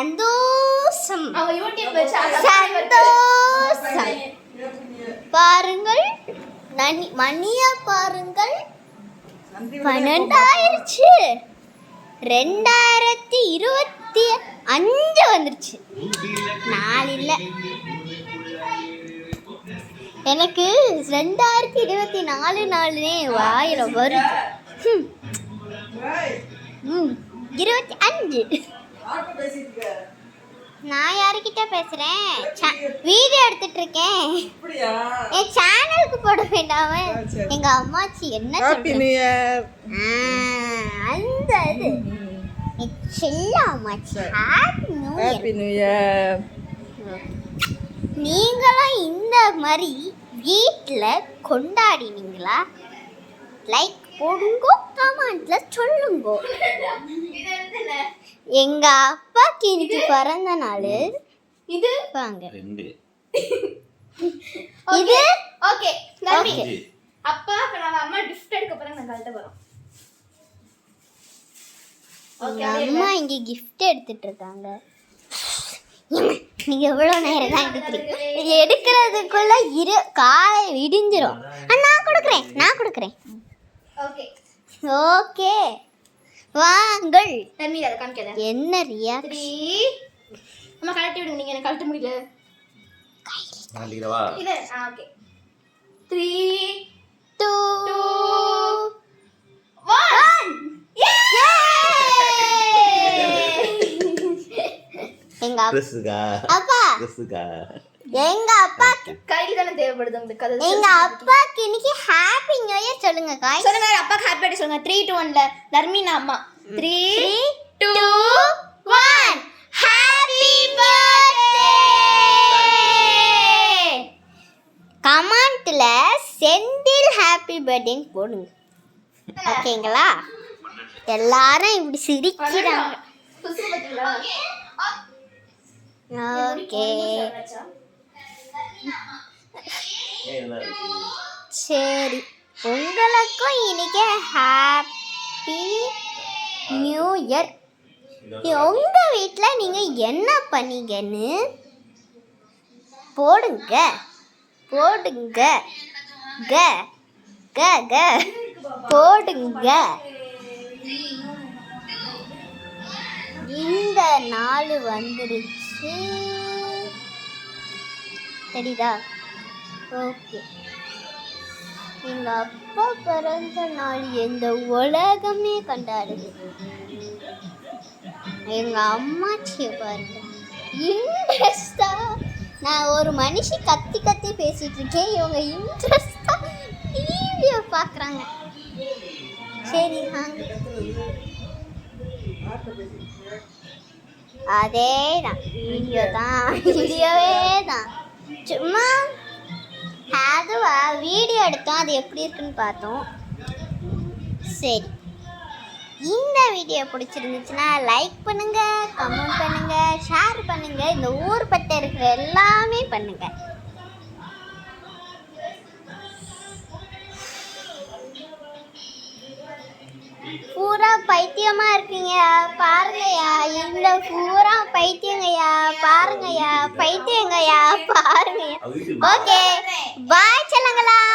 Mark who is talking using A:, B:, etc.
A: சந்தோஷம் பாருங்கள் மணிய பாருங்கள் 12 ஆயிருச்சு 2025 வந்துருச்சு 4 இல்லை எனக்கு 2024 ஆயிரம் வருது 25 நான் யாருக்கிட்ட பேசுறேன் வீடியோ எடுத்துட்டு இருக்கேன் என் சேனலுக்கு போட வேண்டாம எங்க அம்மாச்சி என்ன அந்த இது செல்ல அம்மாச்சி ஹாப்பி நியூ இயர் நீங்களும் இந்த மாதிரி வீட்டில் கொண்டாடினீங்களா லைக் போடுங்க கமெண்ட்ல சொல்லுங்க எங்க அப்பாக்கு இன்னைக்கு பிறந்த நாள் இது வாங்க இது ஓகே அப்பா நம்ம அம்மா gift எடுக்க போறாங்க நான் கழட்ட போறோம் ஓகே அம்மா இங்க gift எடுத்துட்டு இருக்காங்க நீங்க எவ்வளவு நேரம் தான் எடுக்கிறதுக்குள்ள காலை விடிஞ்சிரும் நான் கொடுக்குறேன் ஓகே ஓகே வாங்கள் தண்ணி அத காமிக்கல என்ன ரியா 3 அம்மா கழட்டி விடுங்க நீங்க என்ன கழட்ட முடியல
B: காலிரவா
A: இது ஓகே 3 2 1 எங்க அப்பா எங்க அப்பாக்கு கையில தான தேவைப்படுது உங்களுக்கு அது எங்க அப்பாக்கு இன்னைக்கு ஹாப்பி நியூ இயர் சொல்லுங்க गाइस சொல்லுங்க அப்பாக்கு ஹாப்பி பர்த்டே சொல்லுங்க 3 2 1 ல தர்மினா அம்மா 3 2 1 ஹாப்பி பர்த்டே கமெண்ட்ல செந்தில் ஹாப்பி பர்த்டே போடுங்க ஓகேங்களா எல்லாரும் இப்படி சிரிக்கிறாங்க ஓகே சரி உங்களுக்கும் இன்னைக்கு ஹாப்பி நியூ இயர் உங்க வீட்டில் நீங்கள் என்ன பண்ணீங்கன்னு போடுங்க போடுங்க இந்த நாள் வந்துருச்சு தெரியுதா ஓகே எங்கள் அப்பா பிறந்த நாள் எந்த உலகமே கொண்டாடுது எங்கள் அம்மாச்சியை பாருங்க இன்ட்ரெஸ்டாக நான் ஒரு மனுஷி கத்தி பேசிகிட்டு இருக்கேன் இவங்க இன்ட்ரெஸ்டாக டிவியை பார்க்குறாங்க சரி அதே தான் வீடியோவே தான் சும்மா அதுவா வீடியோ எடுத்தோம் அது எப்படி இருக்குன்னு பார்த்தோம் சரி இந்த வீடியோ பிடிச்சிருந்துச்சுன்னா லைக் பண்ணுங்க கமெண்ட் பண்ணுங்க ஷேர் பண்ணுங்க இந்த ஊர் பட்ட இருக்கிற எல்லாமே பண்ணுங்க பூரா பைத்தியமா இருக்கீங்க பாருங்கய்யா இந்த பூரா பைத்தியங்கய்யா பாருங்கய்யா பைத்தியங்கய்யா பாருங்கய்யா ஓகே பாய் செல்லங்களா